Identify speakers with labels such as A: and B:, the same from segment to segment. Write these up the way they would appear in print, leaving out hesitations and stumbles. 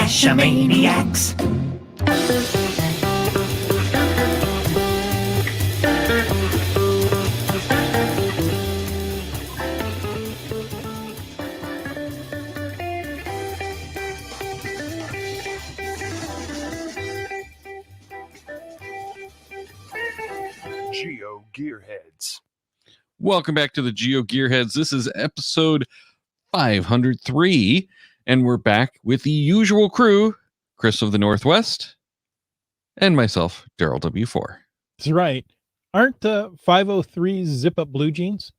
A: Fashamaniacs.
B: Geo Gearheads.
C: Welcome back to the Geo Gearheads. This is episode 503, and we're back with the usual crew, Chris of the Northwest, and myself, Darryl W4.
D: That's right. Aren't 503s zip-up blue jeans?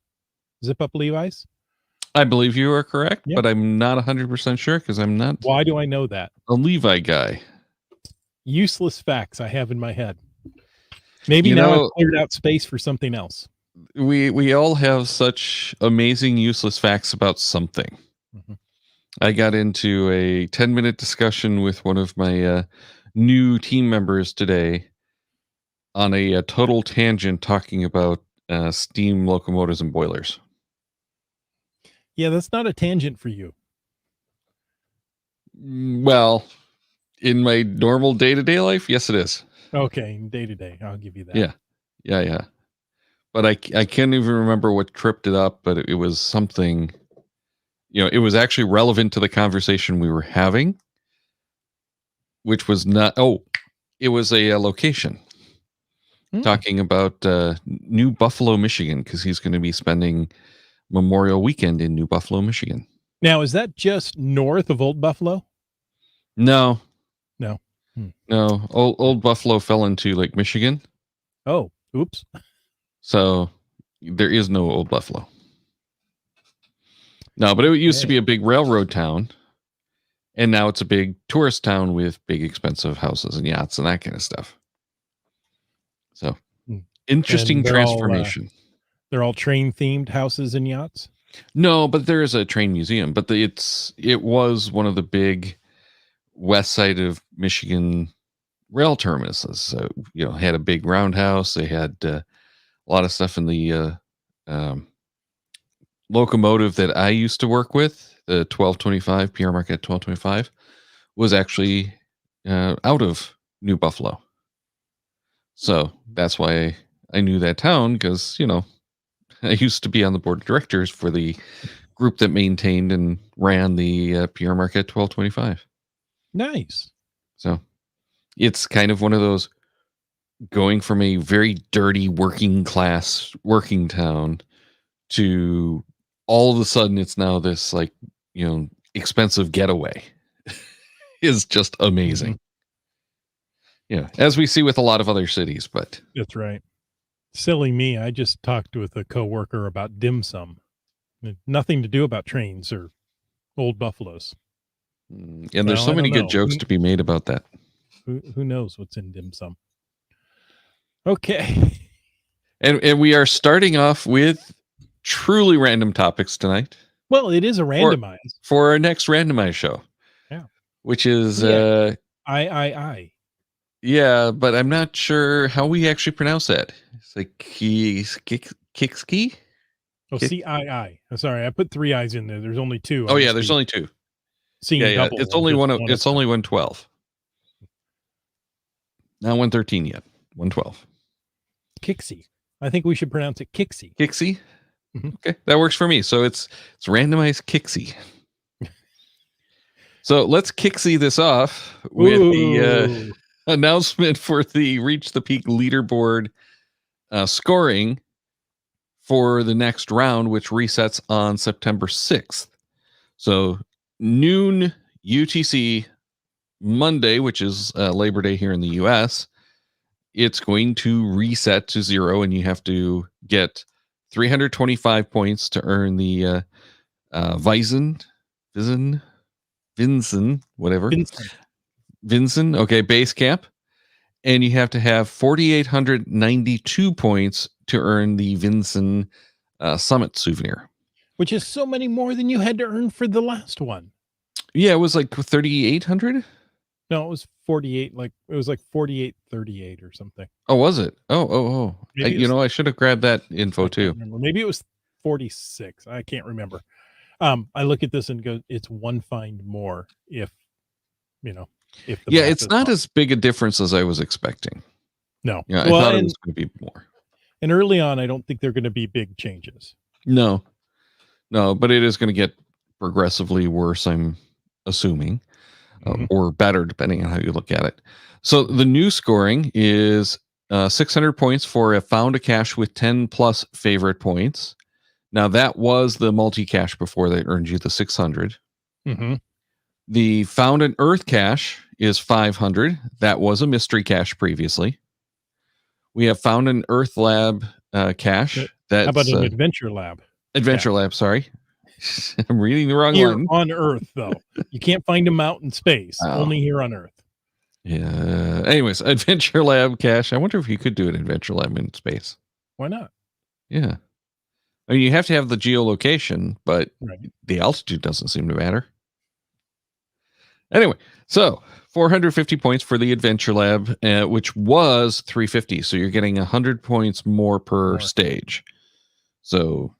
D: Zip-up Levi's?
C: I believe you are correct,
D: Yep.
C: but I'm not 100% sure because I'm not
D: Why do I know that?
C: a Levi guy.
D: Useless facts I have in my head. Maybe
C: You
D: now
C: know-
D: I've cleared out space for something else.
C: We all have such amazing useless facts about something.
D: Mhm.
C: I got into a 10-minute discussion with one of my new team members today on a total tangent talking about steam locomotives and boilers.
D: Yeah, that's not a tangent for you.
C: Well, in my normal day-to-day life, yes, it is.
D: Okay, day to day, I'll give you that.
C: Yeah. But I can't even remember what tripped it up, but it was something, it was actually relevant to the conversation we were having, which was not, it was a location talking about New Buffalo, Michigan, because he's going to be spending Memorial Weekend in New Buffalo, Michigan.
D: Now, is that just north of Old Buffalo?
C: No.
D: No.
C: No, Old Buffalo fell into Lake Michigan.
D: Oh, oops.
C: So there is no Old Buffalo. No, but it used to be a big railroad town. And now it's a big tourist town with big expensive houses and yachts and that kind of stuff. So interesting
D: And they're all,
C: transformation.
D: They're all train themed houses and yachts?
C: No, but there is a train museum, but it was one of the big west side of Michigan rail terminuses. So, had a big roundhouse. They had a lot of stuff in the locomotive that I used to work with, the 1225 PR Market 1225, was actually out of New Buffalo. So that's why I knew that town, because, I used to be on the board of directors for the group that maintained and ran the PR Market 1225.
D: Nice.
C: So it's kind of one of those going from a very dirty working class working town to all of a sudden it's now this expensive getaway is just amazing. Yeah, as we see with a lot of other cities, but
D: That's right. Silly me. I just talked with a coworker about dim sum. Nothing to do about trains or Old Buffaloes.
C: and there's
D: Well,
C: so
D: I
C: many
D: don't
C: good
D: know.
C: jokes to be made about that.
D: Who knows what's in dim sum? Okay.
C: And we are starting off with truly random topics tonight
D: Well, it is a randomize.
C: for our next randomized show.
D: Yeah.
C: Which is
D: Yeah. I.
C: yeah, but I'm not sure how we actually pronounce that. It's like Kikski?
D: Oh, CII. I'm sorry, I put 3 I's in there. There's only 2.
C: Oh yeah, there's only 2.
D: seeing
C: Yeah.
D: double.
C: It's only
D: just
C: it's only 112. Not 113 yet. 112.
D: Kixie. I think we should pronounce it Kixie.
C: Kixie?
D: Mhm.
C: Okay, that works for me. So it's randomized Kixie. So let's Kixie this off with the announcement for the Reach the Peak leaderboard scoring for the next round, which resets on September 6th. So noon UTC Monday, which is Labor Day here in the US, it's going to reset to 0, and you have to get 325 points to earn the Vincent, whatever. Vincent, okay, base camp. And you have to have 4,892 points to earn the Vincent Summit souvenir.
D: Which is so many more than you had to earn for the last one.
C: Yeah, it was like 3,800.
D: No, it was 48. It was like 4838 or something.
C: Oh, was it? Oh. I should have grabbed that info too.
D: Maybe it was 46. I can't remember. I look at this and go, it's one find more if if the
C: Yeah,
D: math
C: it's
D: is
C: not
D: wrong.
C: as big a difference as I was expecting.
D: No.
C: Yeah, I
D: Well,
C: thought it was going to be more.
D: and early on, I don't think they're going to be big changes.
C: No, but it is going to get progressively worse, I'm assuming, or better, depending on how you look at it. So the new scoring is 600 points for a found a cache with 10 plus favorite points. Now, that was the multi-cache before that earned you the 600.
D: Mm-hmm.
C: The found an earth cache is 500. That was a mystery cache previously. We have found an earth lab cache.
D: How about
C: That's
D: an adventure lab?
C: adventure lab, sorry. I'm reading the wrong
D: Here
C: line.
D: on Earth, though. You can't find them out in space.
C: Oh.
D: Only here on Earth.
C: Yeah. Anyways, adventure lab cache. I wonder if you could do an adventure lab in space.
D: Why not?
C: Yeah. I mean, you have to have the geolocation, but
D: Right.
C: the altitude doesn't seem to matter. Anyway, so 450 points for the adventure lab, which was 350. So you're getting 100 points more per stage. So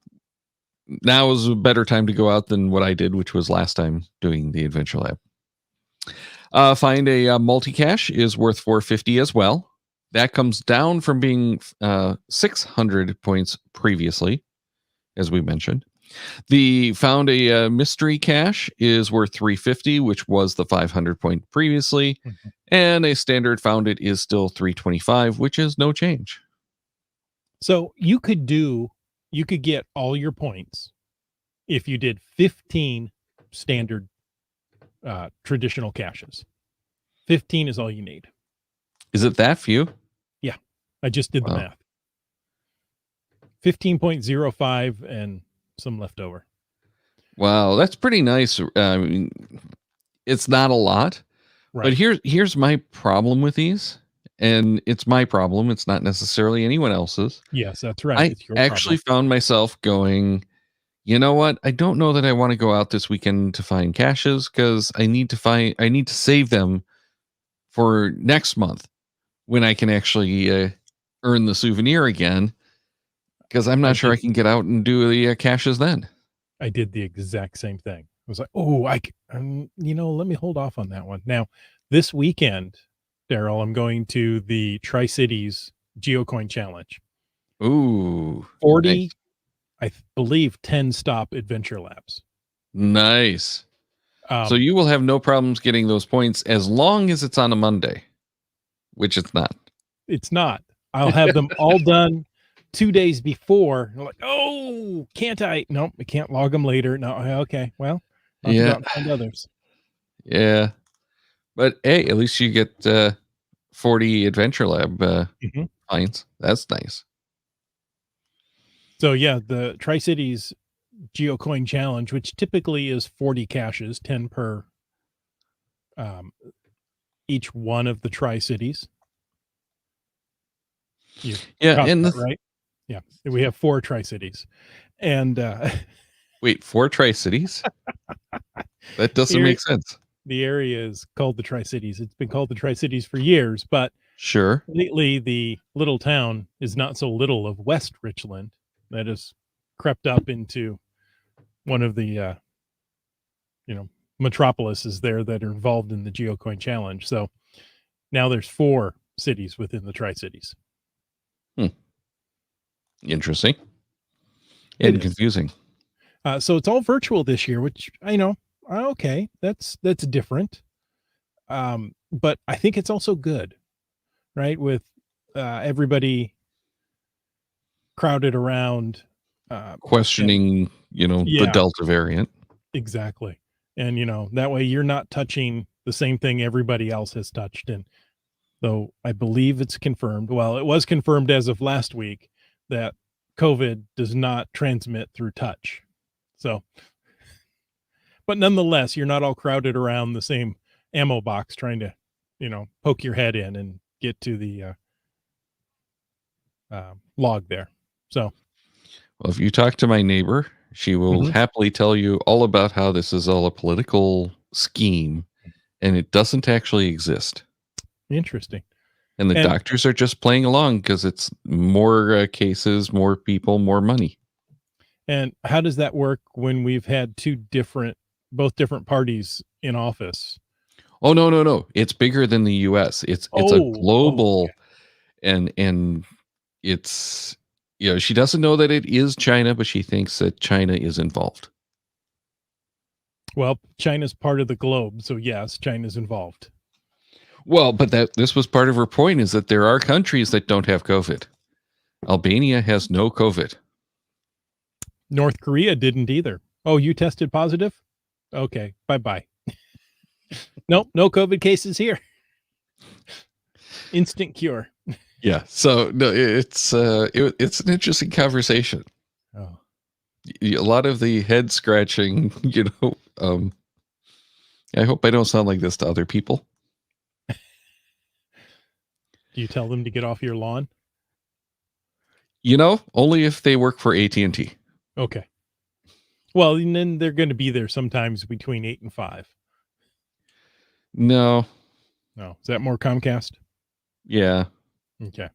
C: now is a better time to go out than what I did, which was last time doing the adventure lab. Find a multi-cache is worth 450 as well. That comes down from being 600 points previously, as we mentioned. The found a mystery cache is worth 350, which was the 500 point previously.
D: Mm-hmm.
C: And a standard found it is still 325, which is no change.
D: So you could get all your points if you did 15 standard traditional caches. 15 is all you need.
C: Is it that few?
D: Yeah, I just did the math. 15.05 and some left over.
C: Wow, that's pretty nice. I mean, it's not a lot, right? But here's my problem with these, and it's my problem. It's not necessarily anyone else's.
D: Yes, that's right.
C: I actually found myself going, you know what? I don't know that I want to go out this weekend to find caches because I need to save them for next month when I can actually earn the souvenir again, because I'm not sure I can get out and do the caches then.
D: I did the exact same thing. I was like, oh, let me hold off on that one. Now, this weekend, Darryl, I'm going to the Tri-Cities Geocoin Challenge.
C: Ooh.
D: 40, nice. I believe 10 stop adventure labs.
C: Nice. So you will have no problems getting those points as long as it's on a Monday, which it's not.
D: It's not. I'll have them all done 2 days before. I'm like, oh, can't I? Nope, I can't log them later. No, okay. Well, I'll have to go out and find others.
C: Yeah. But hey, at least you get 40 adventure lab finds. That's nice.
D: So yeah, the Tri-Cities Geocoin Challenge, which typically is 40 caches, 10 per each one of the Tri-Cities.
C: Yeah, and
D: that, right? Yeah, we have 4 Tri-Cities, and
C: wait, 4 Tri-Cities? That doesn't make sense.
D: The area is called the Tri-Cities. It's been called the Tri-Cities for years, but
C: sure,
D: lately the little town is not so little of West Richland that has crept up into one of the metropolises there that are involved in the Geocoin Challenge. So now there's 4 cities within the Tri-Cities.
C: Interesting and confusing.
D: So it's all virtual this year, which I know. Okay, that's different. But I think it's also good, right? With everybody crowded around,
C: questioning, the Delta variant.
D: Exactly. And, that way you're not touching the same thing everybody else has touched. And though I believe it's confirmed, well, it was confirmed as of last week that COVID does not transmit through touch. So, but nonetheless, you're not all crowded around the same ammo box trying to, poke your head in and get to the log there. So,
C: well, if you talk to my neighbor, she will happily tell you all about how this is all a political scheme and it doesn't actually exist.
D: Interesting.
C: And the doctors are just playing along because it's more cases, more people, more money.
D: And how does that work when we've had both different parties in office?
C: Oh, no. It's bigger than the US. It's a global, and it's, she doesn't know that it is China, but she thinks that China is involved.
D: Well, China's part of the globe, so yes, China's involved.
C: Well, but this was part of her point, is that there are countries that don't have COVID. Albania has no COVID.
D: North Korea didn't either. Oh, you tested positive? Okay, bye-bye. Nope, no COVID cases here. Instant cure.
C: Yeah. So no, it's an interesting conversation.
D: Oh.
C: A lot of the head scratching, I hope I don't sound like this to other people.
D: Do you tell them to get off your lawn?
C: Only if they work for AT&T.
D: Okay. Well, and then they're going to be there sometimes between 8 and 5.
C: No.
D: No. Is that more Comcast?
C: Yeah.
D: Okay.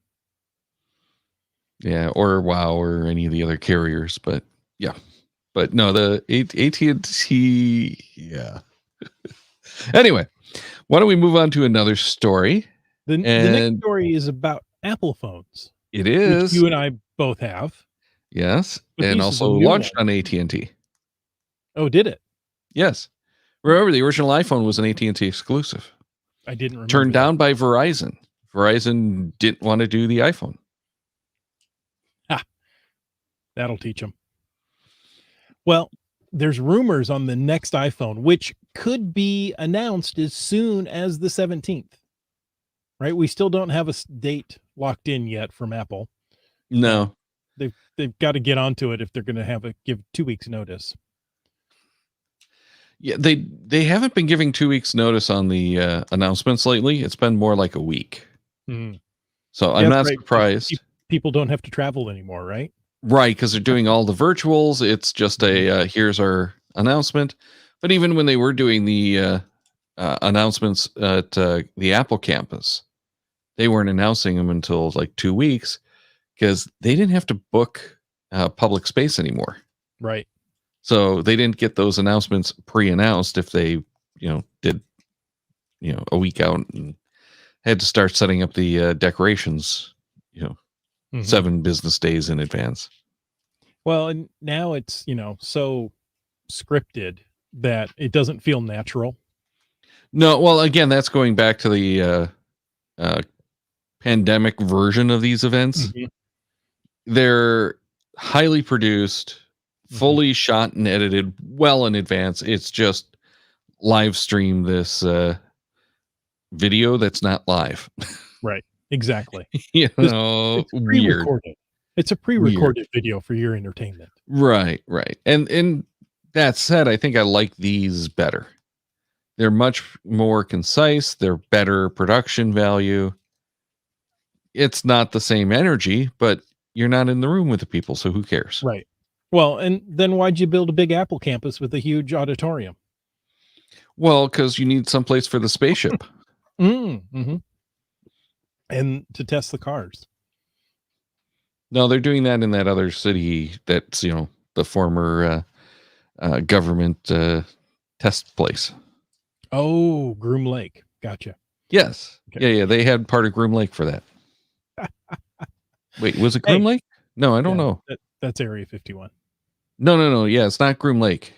C: Yeah, or WoW or any of the other carriers, but yeah. But no, the AT&T, yeah. Anyway, why don't we move on to another story?
D: The next story is about Apple phones.
C: It is.
D: Which you and I both have.
C: Yes,
D: but
C: and also launched on AT&T.
D: Oh, did it?
C: Yes. Remember, the original iPhone was an AT&T exclusive.
D: I didn't remember.
C: Turned down by Verizon. Verizon didn't want to do the iPhone.
D: That'll teach them. Well, there's rumors on the next iPhone, which could be announced as soon as the 17th. Right? We still don't have a date locked in yet from Apple.
C: No.
D: They've got to get onto it if they're going to give 2 weeks notice.
C: Yeah, they haven't been giving 2 weeks notice on the announcements lately. It's been more like a week.
D: Mm.
C: So I'm not surprised.
D: People don't have to travel anymore, right?
C: Right, because they're doing all the virtuals. It's just here's our announcement. But even when they were doing the announcements at the Apple campus, they weren't announcing them until like 2 weeks, because they didn't have to book public space anymore.
D: Right.
C: So they didn't get those announcements pre-announced if they, did, a week out and had to start setting up the decorations, 7 business days in advance.
D: Well, and now it's, so scripted that it doesn't feel natural.
C: No, well, again, that's going back to the pandemic version of these events.
D: Mm-hmm.
C: They're highly produced, fully shot and edited well in advance. It's just live stream this video that's not live.
D: Right. Exactly.
C: It's weird.
D: It's a pre-recorded video for your entertainment.
C: Right. And that said, I think I like these better. They're much more concise. They're better production value. It's not the same energy, but you're not in the room with the people, so who cares?
D: Right. Well, and then why'd you build a big Apple campus with a huge auditorium?
C: Well, because you need someplace for the spaceship.
D: Mm-hmm. And to test the cars.
C: No, they're doing that in that other city that's, the former government test place.
D: Oh, Groom Lake. Gotcha.
C: Yes. Okay. Yeah. They had part of Groom Lake for that. Wait, was it Groom Lake? No, I don't know.
D: That's Area 51.
C: No. Yeah, it's not Groom Lake.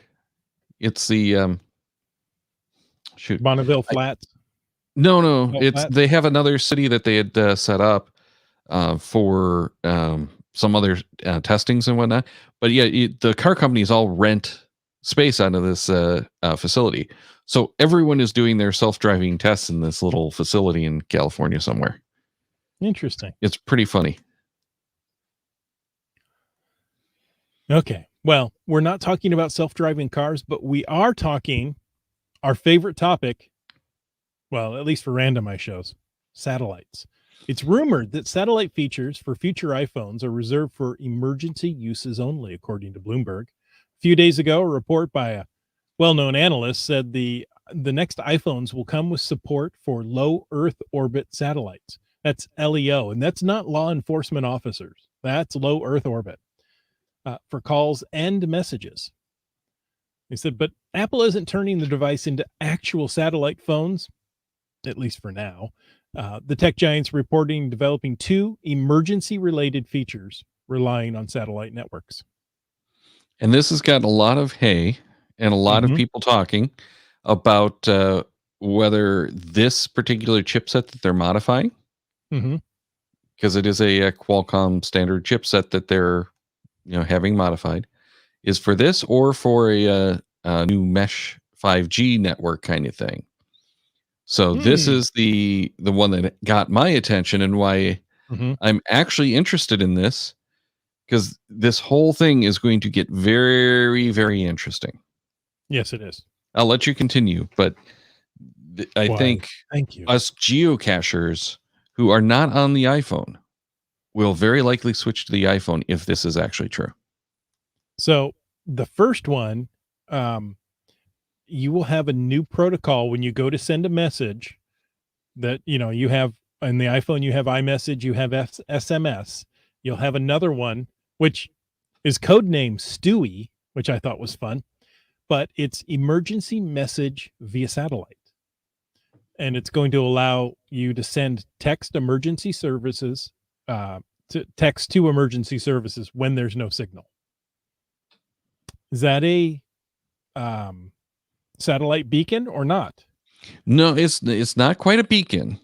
C: It's the
D: Bonneville Flats.
C: No. They have another city that they had set up for some other testings and whatnot. But yeah, the car companies all rent space out of this facility. So everyone is doing their self-driving tests in this little facility in California somewhere.
D: Interesting.
C: It's pretty funny.
D: Okay. Well, we're not talking about self-driving cars, but we are talking our favorite topic. Well, at least for Randomize shows, satellites. It's rumored that satellite features for future iPhones are reserved for emergency uses only, according to Bloomberg. A few days ago, a report by a well-known analyst said the next iPhones will come with support for low Earth orbit satellites. That's LEO, and that's not law enforcement officers. That's low Earth orbit for calls and messages. He said, but Apple isn't turning the device into actual satellite phones. at least for now. The tech giants reporting developing 2 emergency-related features relying on satellite networks.
C: And this has got a lot of hay and a lot of people talking about whether this particular chipset that they're modifying, because it is a Qualcomm standard chipset that they're having modified, is for this or for a new mesh 5G network kind of thing. So this is the one that got my attention and why I'm actually interested in this, because this whole thing is going to get very, very interesting.
D: Yes, it is.
C: I'll let you continue, but I think
D: thank you.
C: us geocachers who are not on the iPhone will very likely switch to the iPhone if this is actually true.
D: So the first one, you will have a new protocol when you go to send a message that, you have on the iPhone, you have iMessage, you have SMS. You'll have another one, which is codenamed Stewie, which I thought was fun, but it's emergency message via satellite. And it's going to allow you to send text emergency services, to text to emergency services when there's no signal. Is that a satellite beacon or not?
C: No, it's not quite a beacon.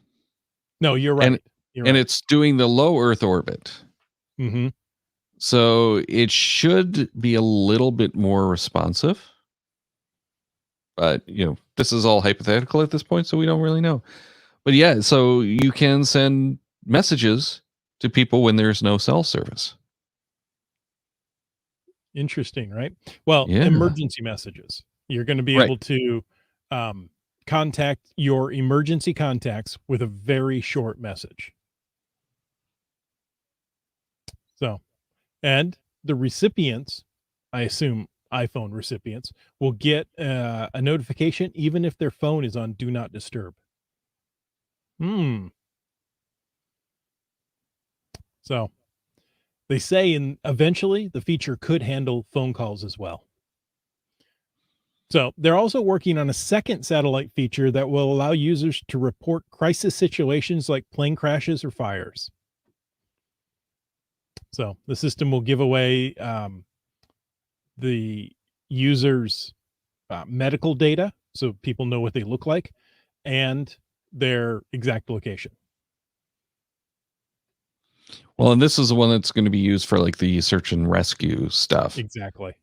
D: No, you're right.
C: And it's doing the low Earth orbit. So it should be a little bit more responsive. But, this is all hypothetical at this point, so we don't really know. But yeah, so you can send messages to people when there's no cell service.
D: Interesting, right? Well,
C: Yeah.
D: emergency messages. You're going to be able to contact your emergency contacts with a very short message. So, and the recipients, I assume iPhone recipients, will get a notification even if their phone is on Do Not Disturb. So they say eventually the feature could handle phone calls as well. So they're also working on a second satellite feature that will allow users to report crisis situations like plane crashes or fires. So the system will give away the user's medical data, so people know what they look like, and their exact location.
C: Well, and this is the one that's going to be used for like the search and rescue stuff.
D: Exactly.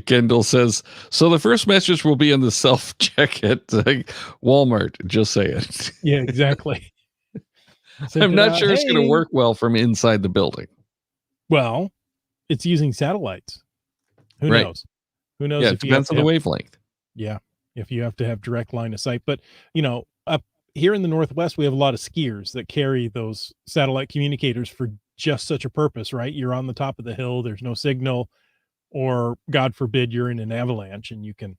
C: Kendall says, so the first message will be in the self-check at Walmart. Just say it.
D: Yeah, exactly.
C: I'm not sure it's going to work well from inside the building.
D: Well, it's using satellites. Who knows? Who knows?
C: Yeah, it depends on the wavelength.
D: Yeah, if you have to have direct line of sight. But, up here in the Northwest, we have a lot of skiers that carry those satellite communicators for just such a purpose, right? You're on the top of the hill, there's no signal, or God forbid you're in an avalanche and you can,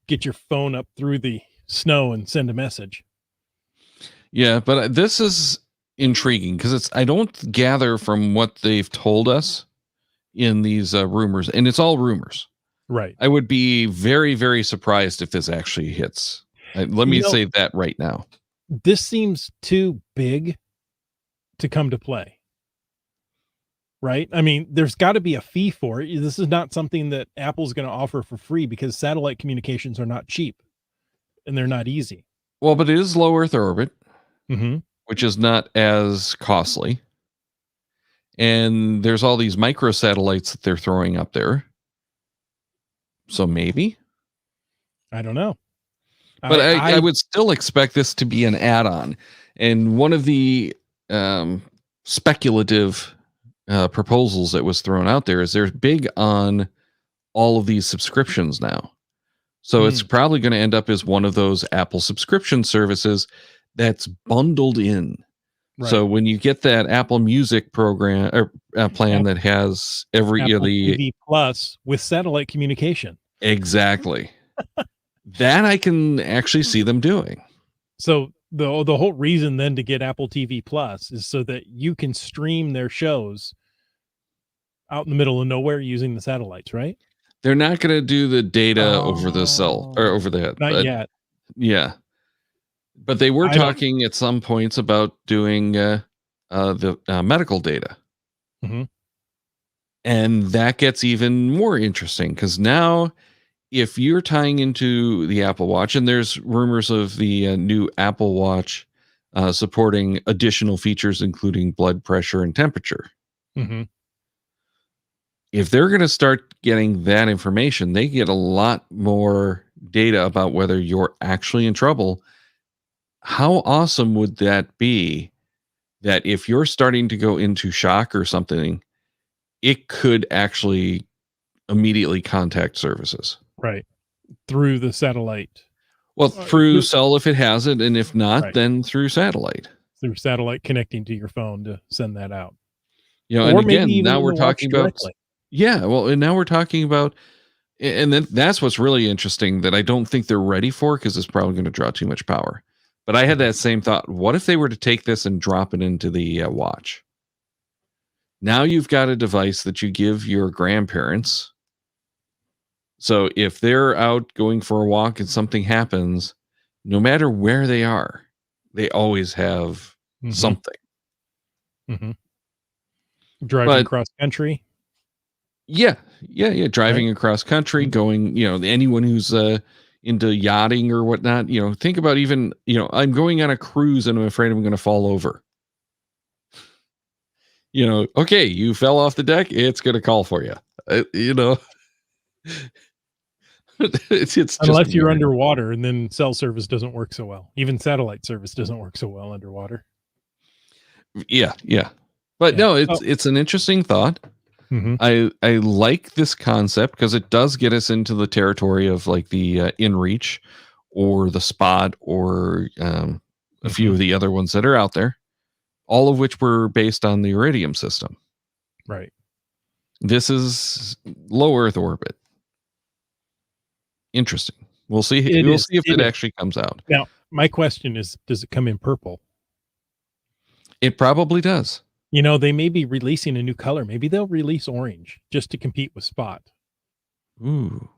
D: get your phone up through the snow and send a message.
C: Yeah, but this is intriguing because I don't gather from what they've told us in these rumors, and it's all rumors.
D: Right.
C: I would be very, very surprised if this actually hits. Let me say that right now.
D: This seems too big to come to play. Right? I mean, there's got to be a fee for it. This is not something that Apple's going to offer for free because satellite communications are not cheap and they're not easy.
C: Well, but it is low Earth orbit, which is not as costly. And there's all these microsatellites that they're throwing up there. So maybe.
D: I don't know.
C: But I would still expect this to be an add-on. And one of the speculative proposals that was thrown out there is they're big on all of these subscriptions now. So it's probably going to end up as one of those Apple subscription services that's bundled in. Right. So when you get that Apple Music program or plan that has every
D: Apple TV Plus with satellite communication.
C: Exactly. That I can actually see them doing.
D: So the whole reason then to get Apple TV Plus is so that you can stream their shows out in the middle of nowhere using the satellites, right?
C: They're not going to do the data over the cell or over the head.
D: Not
C: But
D: yet.
C: yeah. But they were
D: I don't-
C: talking at some points about doing the medical data.
D: Mhm.
C: And that gets even more interesting because now if you're tying into the Apple Watch, and there's rumors of the new Apple Watch supporting additional features, including blood pressure and temperature.
D: Mhm.
C: If they're going to start getting that information, they get a lot more data about whether you're actually in trouble. How awesome would that be that if you're starting to go into shock or something, it could actually immediately contact services?
D: Right. Through the satellite.
C: Well, through
D: Through
C: cell if it has it, and if not,
D: Right.
C: then through satellite.
D: Through satellite connecting to your phone to send that out.
C: You know,
D: Or
C: and
D: maybe
C: again,
D: even
C: now
D: in
C: we're
D: the watch
C: talking about
D: directly.
C: yeah, well, and now we're talking about and then that's what's really interesting that I don't think they're ready for because it's probably going to draw too much power. But I had that same thought. What if they were to take this and drop it into the watch? Now you've got a device that you give your grandparents. So if they're out going for a walk and something happens, no matter where they are, they always have
D: Mhm.
C: something.
D: Mhm. Driving
C: But
D: cross country.
C: yeah. Driving
D: Right.
C: across country,
D: Mhm.
C: going, anyone who's into yachting or whatnot, think about even, I'm going on a cruise and I'm afraid I'm going to fall over. Okay, you fell off the deck, it's going to call for you. It's just
D: Unless you're
C: weird.
D: underwater, and then cell service doesn't work so well. Even satellite service doesn't work so well underwater.
C: Yeah. But
D: Yeah.
C: no,
D: Oh.
C: it's an interesting thought.
D: Mhm.
C: I like this concept because it does get us into the territory of like the InReach or the Spot or a few
D: Mhm.
C: of the other ones that are out there, all of which were based on the Iridium system.
D: Right.
C: This is low Earth orbit. Interesting. We'll see.
D: It
C: We'll
D: is.
C: see if
D: It
C: it
D: is.
C: actually comes out.
D: Now, my question is, does it come in purple?
C: It probably does.
D: They may be releasing a new color. Maybe they'll release orange just to compete with Spot.
C: Ooh.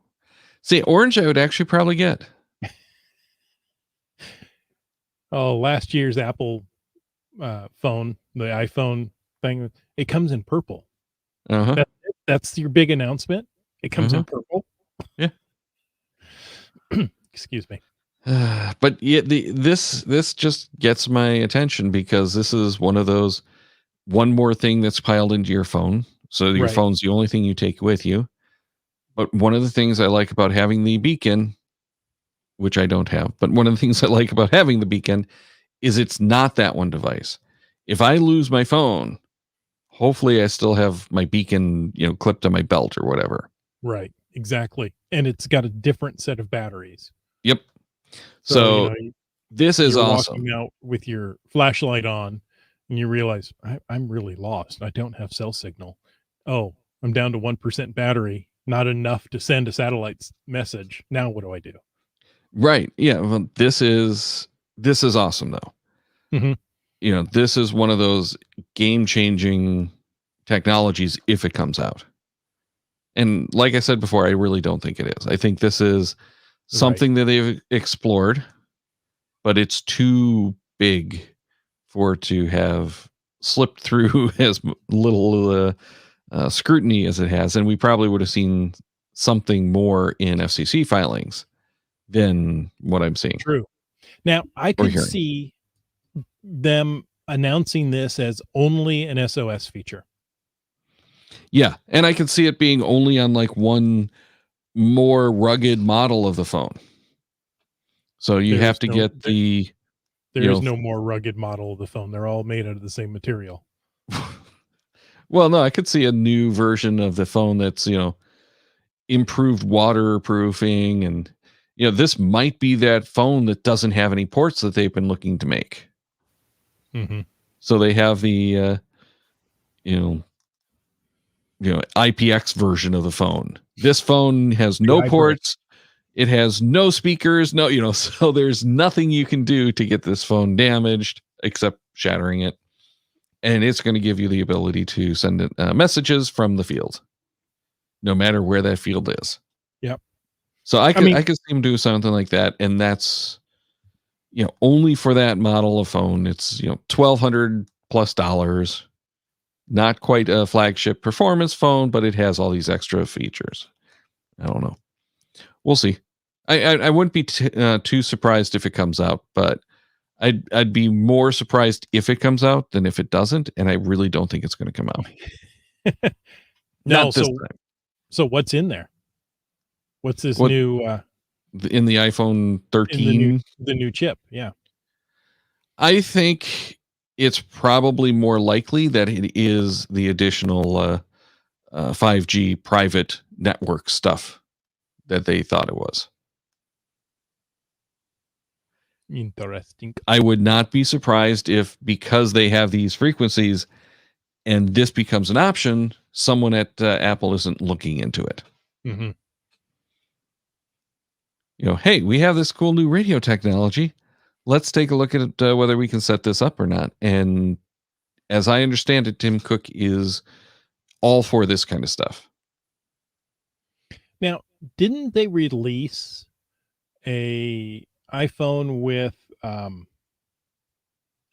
C: See, orange I would actually probably get.
D: Oh, last year's Apple phone, the iPhone thing, it comes in purple.
C: Uh-huh.
D: That's your big announcement. It comes in purple.
C: Yeah.
D: Excuse me.
C: But yeah, this just gets my attention because this is one of those one more thing that's piled into your phone. So your
D: Right.
C: phone's the only thing you take with you. But one of the things I like about having the beacon, which I don't have, but one of the things I like about having the beacon is it's not that one device. If I lose my phone, hopefully I still have my beacon, clipped to my belt or whatever.
D: Right. Exactly. And it's got a different set of batteries.
C: Yep.
D: So,
C: So this is
D: you're
C: awesome.
D: walking out with your flashlight on and you realize I'm really lost. I don't have cell signal. Oh, I'm down to 1% battery. Not enough to send a satellite message. Now what do I do?
C: Right. Yeah. Well, this is awesome though.
D: Mhm.
C: This is one of those game-changing technologies if it comes out. And like I said before, I really don't think it is. I think this is something that they've explored, but it's too big for it to have slipped through as little scrutiny as it has. And we probably would have seen something more in FCC filings than what I'm seeing.
D: True. Now, I
C: Or
D: could
C: hearing.
D: see them announcing this as only an SOS feature.
C: Yeah. And I can see it being only on like one more rugged model of the phone. So you have to get the
D: There is no more rugged model of the phone. They're all made out of the same material.
C: Well, no, I could see a new version of the phone that's, improved waterproofing and this might be that phone that doesn't have any ports that they've been looking to make.
D: Mhm.
C: So they have the IPX version of the phone. This phone has no
D: hybrid.
C: ports. It has no speakers, so there's nothing you can do to get this phone damaged except shattering it. And it's going to give you the ability to send it, messages from the field. no matter where that field is.
D: Yep.
C: So I could see them do something like that, and that's, only for that model of phone. It's $1,200+. Not quite a flagship performance phone, but it has all these extra features. I don't know. We'll see. I wouldn't be too surprised if it comes out, but I'd be more surprised if it comes out than if it doesn't, and I really don't think it's going to come out.
D: No,
C: Not this time.
D: So what's in there? What's this new
C: in the iPhone 13?
D: The new chip, yeah.
C: I think it's probably more likely that it is the additional 5G private network stuff that they thought it was.
D: Interesting.
C: I would not be surprised if, because they have these frequencies and this becomes an option, someone at Apple isn't looking into it.
D: Mm-hmm.
C: Hey, we have this cool new radio technology. Let's take a look at whether we can set this up or not. And as I understand it, Tim Cook is all for this kind of stuff.
D: Now, didn't they release a iPhone with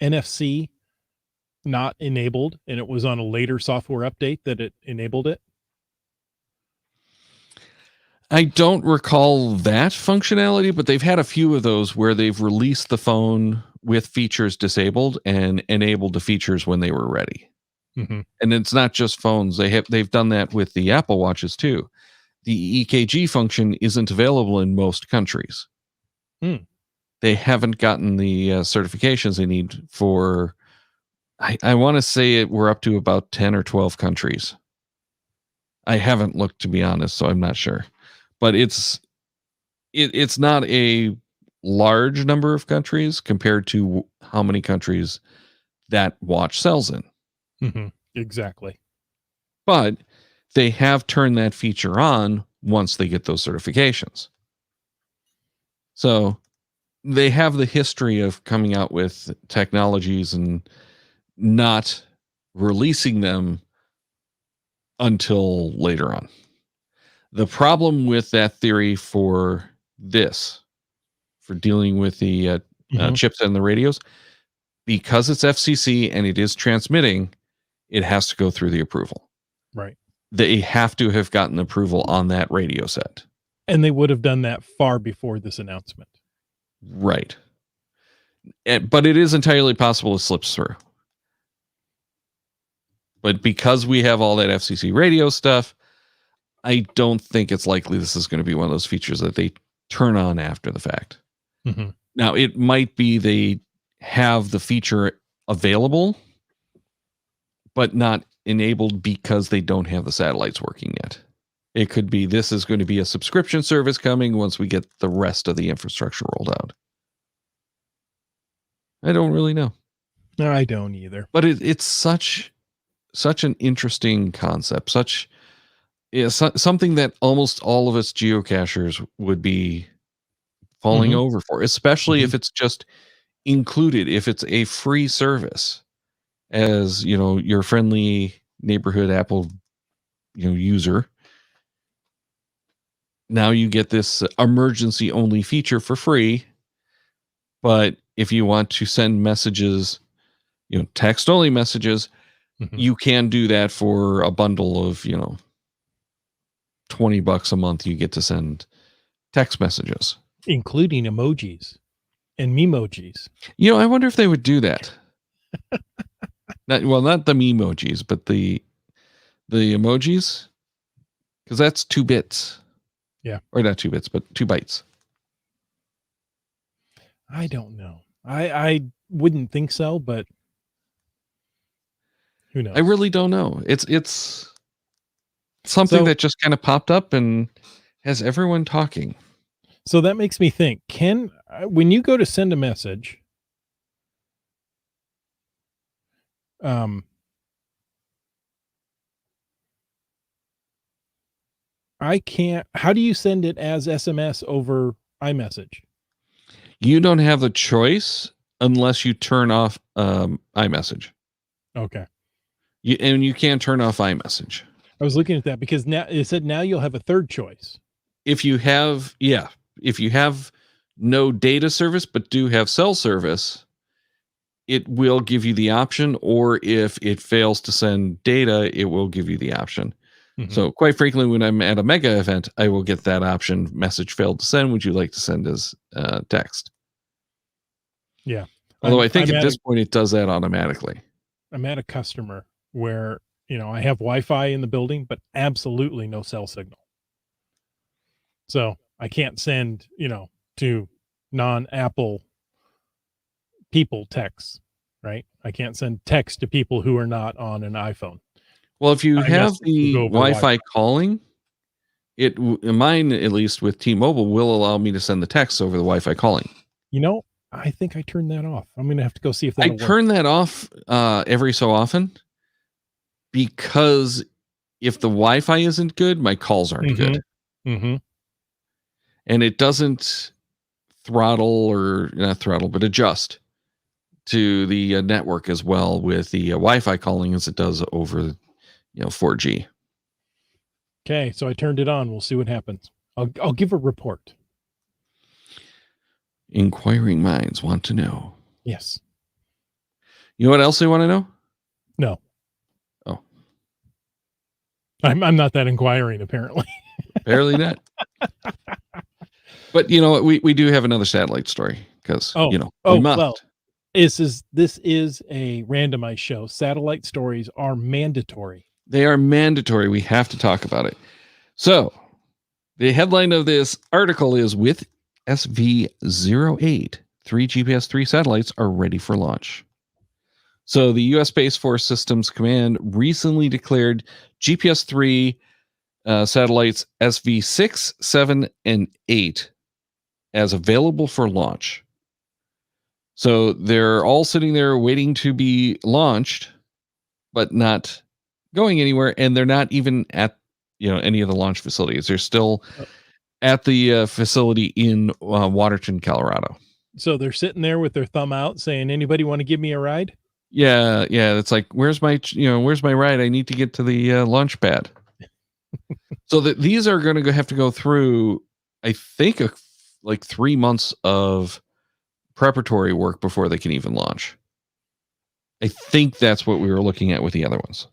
D: NFC not enabled, and it was on a later software update that it enabled it?
C: I don't recall that functionality, but they've had a few of those where they've released the phone with features disabled and enabled the features when they were ready.
D: Mm-hmm.
C: And it's not just phones. They've done that with the Apple Watches too. The EKG function isn't available in most countries. They haven't gotten the certifications they need for, I want to say we're up to about 10 or 12 countries. I haven't looked, to be honest, so I'm not sure. But it's not a large number of countries compared to how many countries that watch sells in.
D: Mm-hmm. Exactly.
C: But they have turned that feature on once they get those certifications. So they have the history of coming out with technologies and not releasing them until later on. The problem with that theory for dealing with the chips and the radios, because it's FCC and it is transmitting, it has to go through the approval.
D: Right.
C: They have to have gotten approval on that radio set.
D: And they would have done that far before this announcement.
C: Right. But it is entirely possible it slips through. But because we have all that FCC radio stuff, I don't think it's likely this is going to be one of those features that they turn on after the fact.
D: Mm-hmm.
C: Now, it might be they have the feature available, but not enabled because they don't have the satellites working yet. It could be this is going to be a subscription service coming once we get the rest of the infrastructure rolled out. I don't really know.
D: No, I don't either.
C: But it's such an interesting concept, something that almost all of us geocachers would be falling over for, especially if it's just included, if it's a free service, as your friendly neighborhood Apple user. Now you get this emergency only feature for free, but if you want to send messages, text only messages, you can do that for a bundle of $20 a month. You get to send text messages,
D: including emojis and memojis.
C: I wonder if they would do that. Not the memojis, but the emojis, because that's 2 bits.
D: Yeah,
C: or not 2 bits, but 2 bytes.
D: I don't know. I wouldn't think so, but who knows?
C: I really don't know. It's something that just kind of popped up and has everyone talking.
D: So that makes me think, when you go to send a message, how do you send it as SMS over iMessage?
C: You don't have the choice unless you turn off iMessage.
D: Okay.
C: You can turn off iMessage.
D: I was looking at that because now it said now you'll have a third choice.
C: If you have no data service but do have cell service, it will give you the option, or if it fails to send data, it will give you the option.
D: Mhm.
C: So quite frankly, when I'm at a mega event, I will get that option: message failed to send. Would you like to send as text?
D: Yeah.
C: Although I think at this point it does that automatically.
D: I'm at a customer where, I have Wi-Fi in the building, but absolutely no cell signal. So I can't send, to non-Apple people texts, right? I can't send text to people who are not on an iPhone.
C: Well, if you have
D: iMessage will
C: the
D: go over
C: Wi-Fi calling, mine, at least with T-Mobile, will allow me to send the text over the Wi-Fi calling.
D: I think I turned that off. I'm going to have to go see if
C: I
D: that'll work.
C: turn that off every so often, because if the Wi-Fi isn't good, my calls aren't good.
D: Mm-hmm.
C: And it doesn't adjust to the network as well with the Wi-Fi calling as it does over 4G.
D: Okay, so I turned it on. We'll see what happens. I'll give a report.
C: Inquiring minds want to know.
D: Yes.
C: You know what else they want to know?
D: No.
C: Oh.
D: I'm not that inquiring, apparently.
C: Barely not. But we do have another satellite story because we must.
D: Well, this is a randomized show. Satellite stories are mandatory.
C: They are mandatory. We have to talk about it. So the headline of this article is, with SV08, 3 GPS-3 satellites are ready for launch. So the U.S. Space Force Systems Command recently declared GPS-3 satellites SV6, 7, and 8 as available for launch. So they're all sitting there waiting to be launched, but not going anywhere. And they're not even at any of the launch facilities. They're still at the facility in Waterton, Colorado.
D: So they're sitting there with their thumb out saying, anybody want to give me a ride?
C: Yeah. It's like, where's my ride? I need to get to the launch pad. So that these are going to have to go through, I think, like 3 months of preparatory work before they can even launch. I think that's what we were looking at with the other ones.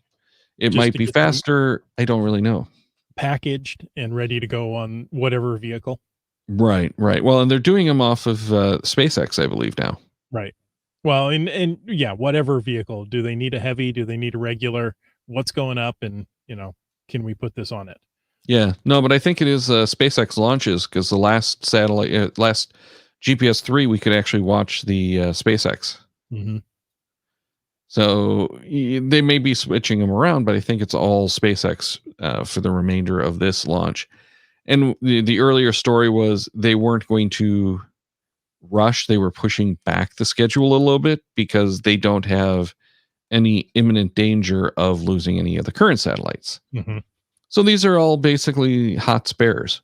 C: It might be faster. I don't really know.
D: Packaged and ready to go on whatever vehicle.
C: Right. Well, and they're doing them off of SpaceX, I believe, now.
D: Right. Well, and yeah, whatever vehicle. Do they need a heavy? Do they need a regular? What's going up? And, can we put this on it?
C: Yeah. No, but I think it is SpaceX launches, because the last satellite, last GPS-3, we could actually watch the SpaceX.
D: Mm-hmm.
C: So they may be switching them around, but I think it's all SpaceX for the remainder of this launch. And the earlier story was they weren't going to rush. They were pushing back the schedule a little bit because they don't have any imminent danger of losing any of the current satellites.
D: Mm-hmm.
C: So these are all basically hot spares,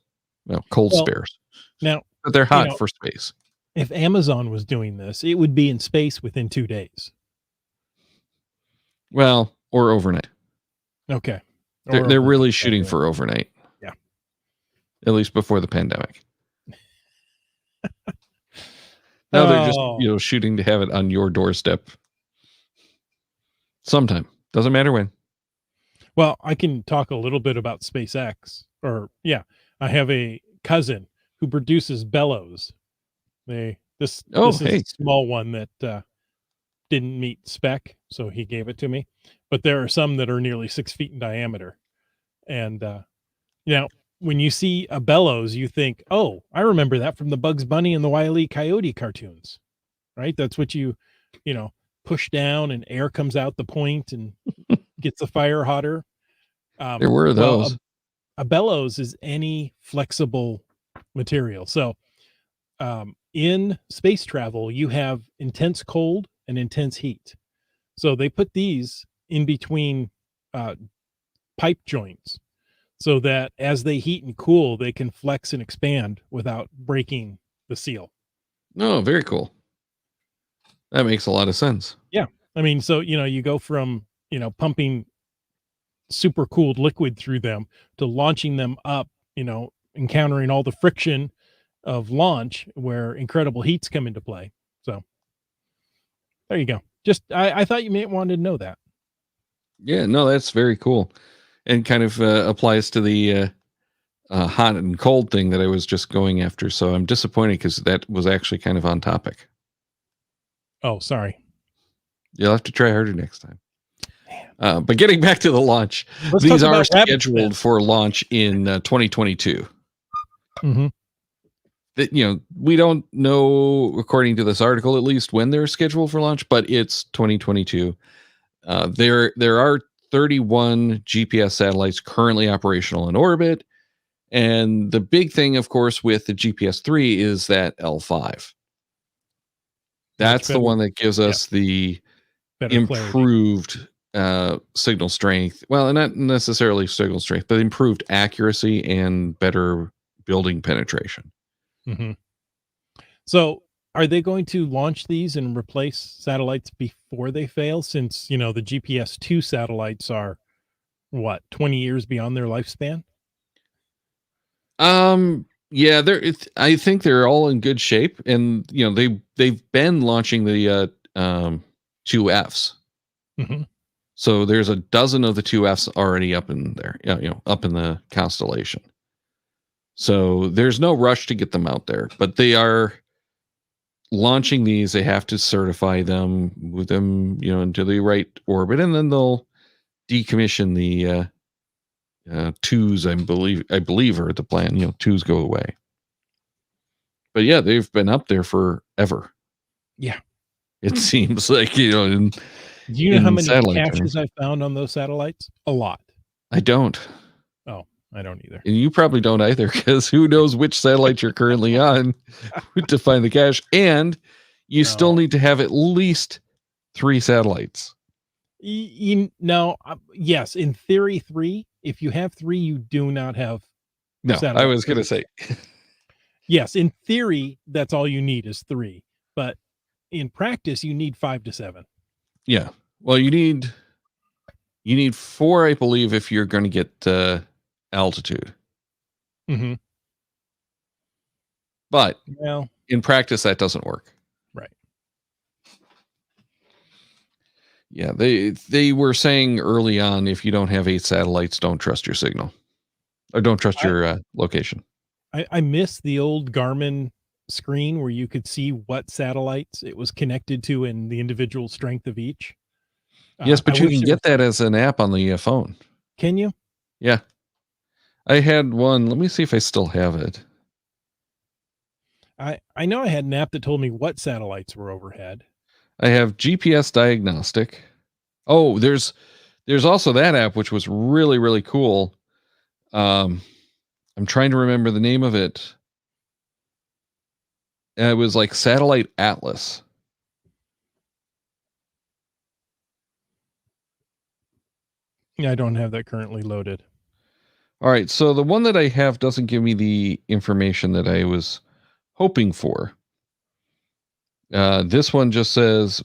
C: cold spares.
D: Now,
C: but they're hot for space.
D: If Amazon was doing this, it would be in space within 2 days.
C: Well, or overnight.
D: Okay.
C: They're really shooting for overnight.
D: Yeah.
C: At least before the pandemic. Now they're just, shooting to have it on your doorstep sometime. Doesn't matter when.
D: Well, I can talk a little bit about SpaceX. I have a cousin who produces bellows. This is a small one that didn't meet spec, so he gave it to me. But there are some that are nearly 6 feet in diameter. And when you see a bellows, you think, oh, I remember that from the Bugs Bunny and the Wile E. Coyote cartoons, right? That's what you push down and air comes out the point and gets the fire hotter.
C: There were those.
D: Well, a bellows is any flexible material. So in space travel, you have intense cold and intense heat. So they put these in between pipe joints so that as they heat and cool, they can flex and expand without breaking the seal.
C: Oh, very cool. That makes a lot of sense.
D: Yeah. I mean, so, you go from, pumping super cooled liquid through them to launching them up, encountering all the friction of launch where incredible heats come into play. So there you go. Just I thought you may want to know that.
C: Yeah, no, that's very cool, and kind of applies to the hot and cold thing that I was just going after. So I'm disappointed because that was actually kind of on topic.
D: Oh, sorry.
C: You'll have to try harder next time. But getting back to the launch,
D: Let's
C: these
D: talk
C: are
D: about rabbit
C: scheduled for launch in 2022.
D: Mm-hmm.
C: That, we don't know, according to this article, at least when they're scheduled for launch, but it's 2022. There are 31 GPS satellites currently operational in orbit, and the big thing, of course, with the GPS 3 is that L5. That's the one that gives us the
D: better
C: improved signal strength. Well, not necessarily signal strength, but improved accuracy and better building penetration.
D: Mm-hmm. So are they going to launch these and replace satellites before they fail? Since, the GPS 2 satellites are 20 years beyond their lifespan?
C: Yeah, I think they're all in good shape, and they've been launching the 2Fs.
D: Mm-hmm.
C: So there's a dozen of the 2Fs already up in there, up in the constellation. So there's no rush to get them out there, but they are launching these. They have to certify them, move them, into the right orbit, and then they'll decommission the twos. I believe are the plan. Twos go away. But yeah, they've been up there forever.
D: Yeah.
C: It seems like,
D: do you know how many caches I found on those satellites? A lot.
C: I don't.
D: Oh, I don't either.
C: And you probably don't either, because who knows which satellite you're currently on to find the cache. And you still need to have at least 3 satellites.
D: Yes, in theory 3. If you have 3, you do not have.
C: No, I was going to say.
D: Yes, in theory, that's all you need is 3. But in practice, you need 5 to 7.
C: Yeah. Well, you need 4, I believe, if you're going to get altitude.
D: Mm-hmm.
C: But in practice, that doesn't work.
D: Right.
C: Yeah, they were saying early on, if you don't have 8 satellites, don't trust your signal, or don't trust your location.
D: I miss the old Garmin screen where you could see what satellites it was connected to and the individual strength of each.
C: Yes, but you can get that as an app on the phone.
D: Can you?
C: Yeah. I had one. Let me see if I still have it.
D: I know I had an app that told me what satellites were overhead.
C: I have GPS diagnostic. Oh, there's also that app, which was really, really cool. I'm trying to remember the name of it. It was like Satellite Atlas.
D: Yeah, I don't have that currently loaded.
C: All right, so the one that I have doesn't give me the information that I was hoping for. This one just says,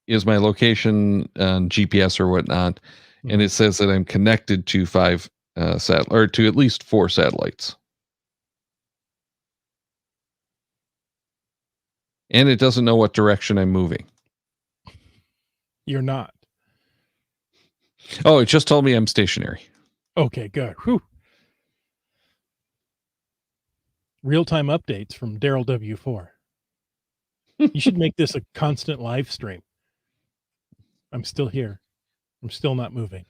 C: is my location on GPS or whatnot, and it says that I'm connected to 5 or to at least 4 satellites. And it doesn't know what direction I'm moving.
D: You're not.
C: Oh, it just told me I'm stationary.
D: Okay, good. Whew. Real-time updates from Darryl W4. You should make this a constant live stream. I'm still here. I'm still not moving.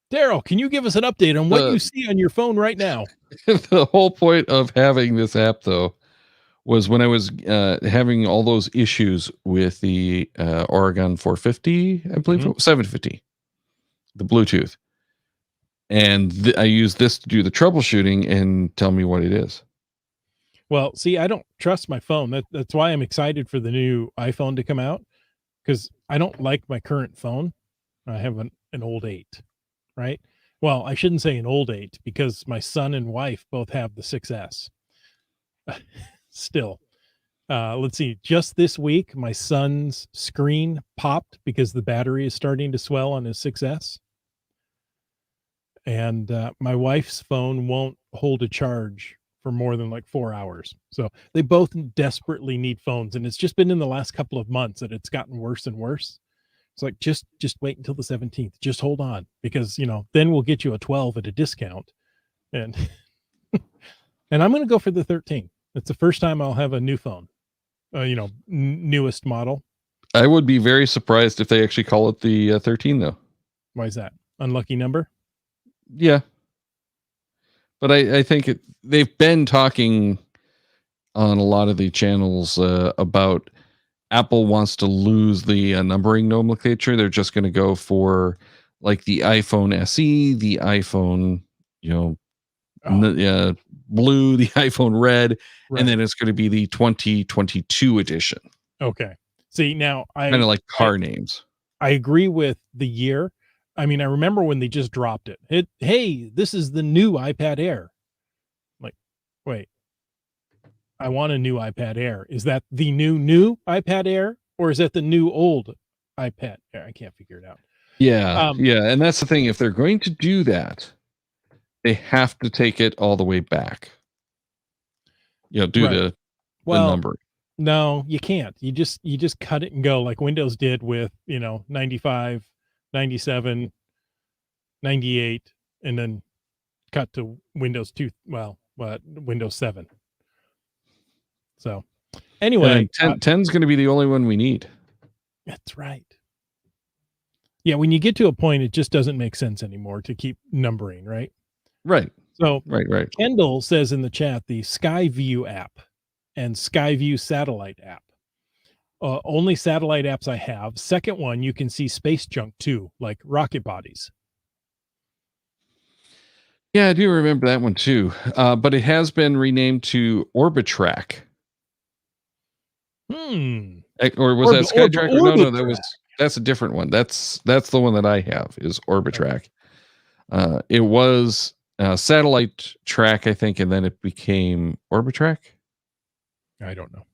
D: Darryl, can you give us an update on what you see on your phone right now?
C: The whole point of having this app, though, was when I was having all those issues with the Oregon 450, I believe, 750, the Bluetooth. And I use this to do the troubleshooting and tell me what it is.
D: Well, see, I don't trust my phone. That's why I'm excited for the new iPhone to come out, because I don't like my current phone. I have an old 8, right? Well, I shouldn't say an old 8, because my son and wife both have the 6S. Still, let's see. Just this week, my son's screen popped because the battery is starting to swell on his 6S. and my wife's phone won't hold a charge for more than like 4 hours. So they both desperately need phones, and it's just been in the last couple of months that it's gotten worse and worse. It's like just wait until the 17th. Just hold on, because then we'll get you a 12 at a discount, and and I'm going to go for the 13. It's the first time I'll have a new phone, newest model.
C: I would be very surprised if they actually call it the 13, though.
D: Why is that? Unlucky number?
C: Yeah. But I think they've been talking on a lot of the channels about Apple wants to lose the numbering nomenclature. They're just going to go for like the iPhone SE, the iPhone, blue, the iPhone red,
D: Right.
C: and then it's going to be the 2022 edition.
D: Okay. See, now
C: Kind of like car names.
D: I agree with the year. I mean, I remember when they just dropped it. Hey, this is the new iPad Air. Like, wait, I want a new iPad Air. Is that the new iPad Air, or is that the new old iPad Air? I can't figure it out.
C: Yeah. And that's the thing. If they're going to do that, they have to take it all the way back. Do the number.
D: No, you can't. You just cut it and go like Windows did with, 95, 97, 98, and then cut to Windows 2. Windows 7. So anyway,
C: 10's going to be the only one we need.
D: That's right. Yeah. When you get to a point, it just doesn't make sense anymore to keep numbering. Right.
C: Right.
D: So
C: right.
D: Kendall says in the chat, the Skyview app and Skyview satellite app. Only satellite apps I have. Second one, you can see space junk too, like rocket bodies.
C: Yeah, I do remember that one too. But it has been renamed to Orbitrack. Or was that Skytrack? No, that's a different one. That's the one that I have is Orbitrack. Okay. It was Satellite Track, I think, and then it became Orbitrack.
D: I don't know.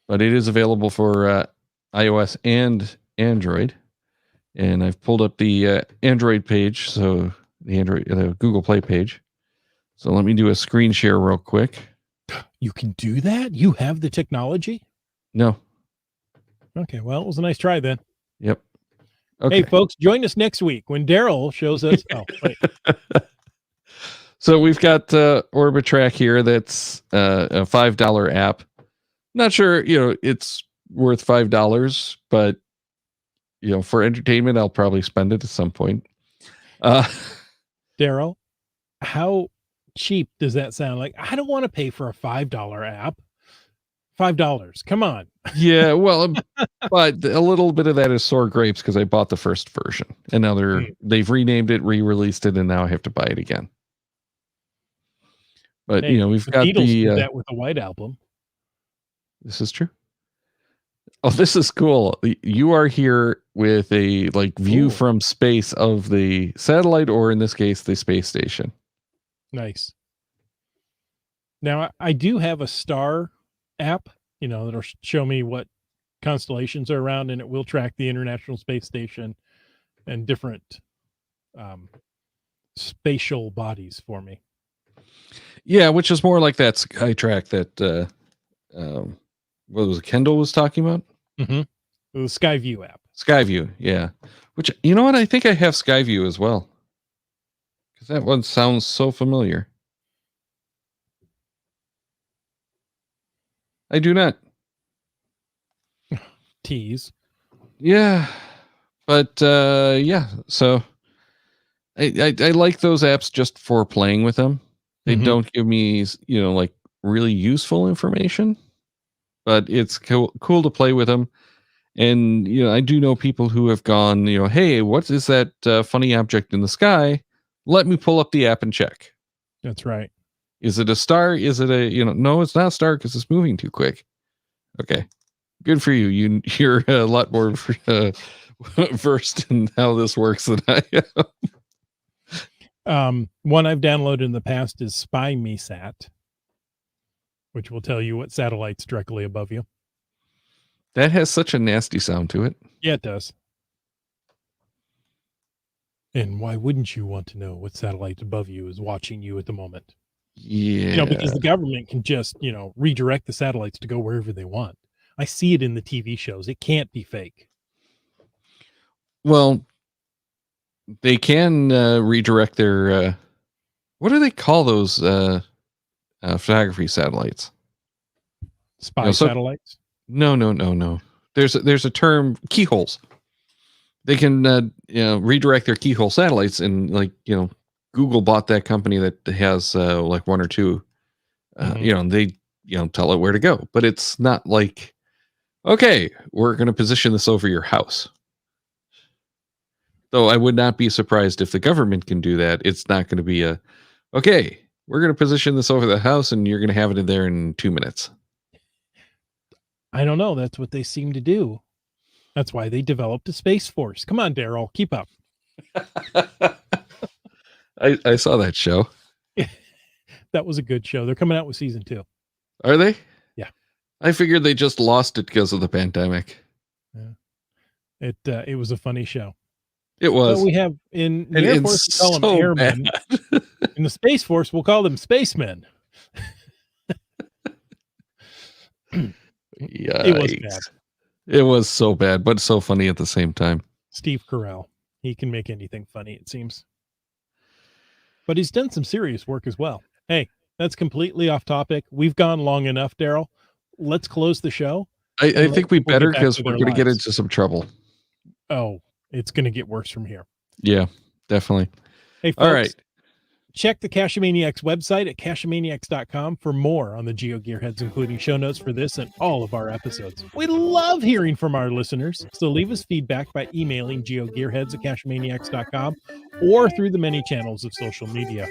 C: But it is available for iOS and Android. And I've pulled up the Android page, so the Google Play page. So let me do a screen share real quick.
D: You can do that? You have the technology?
C: No.
D: Okay, well, it was a nice try then.
C: Yep. Okay.
D: Hey, folks, join us next week when Darryl shows us. Oh, wait.
C: So we've got Orbitrack here. That's a $5 app. Not sure, it's worth $5, but for entertainment, I'll probably spend it at some point.
D: Darryl, how cheap does that sound? Like, I don't want to pay for a $5 app. $5. Come on.
C: Yeah, well, but a little bit of that is sour grapes because I bought the first version, and now they've renamed it, re-released it, and now I have to buy it again. But we've got
D: Beatles did that with the White Album.
C: This is true. Oh, this is cool. You are here with a view from space of the satellite, or in this case, the space station.
D: Nice. Now, I do have a star app, that'll show me what constellations are around, and it will track the International Space Station and different spatial bodies for me.
C: Yeah, which is more like that Skytrack that what was it, Kendall was talking about?
D: Mm-hmm. The Skyview app.
C: Skyview, yeah. Which, you know what? I think I have Skyview as well. Because that one sounds so familiar. I do not.
D: Tease.
C: Yeah. But, yeah. So, I like those apps just for playing with them. They don't give me, really useful information. But it's cool to play with them. And, I do know people who have gone, hey, what is that funny object in the sky? Let me pull up the app and check.
D: That's right.
C: Is it a star? Is it no, it's not a star because it's moving too quick. Okay. Good for you. You're a lot more versed in how this works than I
D: am. One I've downloaded in the past is Spy Me Sat, which will tell you what satellite's directly above you.
C: That has such a nasty sound to it.
D: Yeah, it does. And why wouldn't you want to know what satellite above you is watching you at the moment?
C: Yeah.
D: Because the government can just, redirect the satellites to go wherever they want. I see it in the TV shows. It can't be fake.
C: Well, they can redirect their what do they call those photography satellites?
D: Spy satellites?
C: No. There's a term, keyholes. They can redirect their keyhole satellites, and Google bought that company that has like one or two. They tell it where to go, but it's not like, okay, we're going to position this over your house. Though I would not be surprised if the government can do that. It's not going to be okay, we're going to position this over the house and you're going to have it in there in 2 minutes.
D: I don't know. That's what they seem to do. That's why they developed a Space Force. Come on, Darryl, keep up.
C: I saw that show.
D: That was a good show. They're coming out with season 2.
C: Are they?
D: Yeah.
C: I figured they just lost it because of the pandemic.
D: Yeah. It was a funny show.
C: It was.
D: So we have in the Air Force, we call them airmen. In the Space Force, we'll call them spacemen. It was bad.
C: It was so bad, but so funny at the same time.
D: Steve Carell. He can make anything funny, it seems. But he's done some serious work as well. Hey, that's completely off topic. We've gone long enough, Darryl. Let's close the show.
C: I think we better, because we're going to get into some trouble.
D: Oh, it's going to get worse from here.
C: Yeah, definitely.
D: Hey, folks, all right. Check the Cashmaniacs website at cashmaniacs.com for more on the Geo Gearheads, including show notes for this and all of our episodes. We love hearing from our listeners, so leave us feedback by emailing geogearheads@cashmaniacs.com or through the many channels of social media.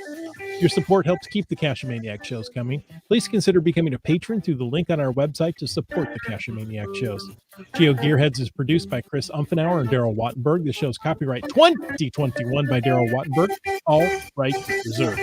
D: Your support helps keep the Cashmaniac shows coming. Please consider becoming a patron through the link on our website to support the Cashmaniac shows. Geo Gearheads is produced by Chris Umfenauer and Darryl Wattenberg. The show's copyright 2021 by Darryl Wattenberg. All rights reserved.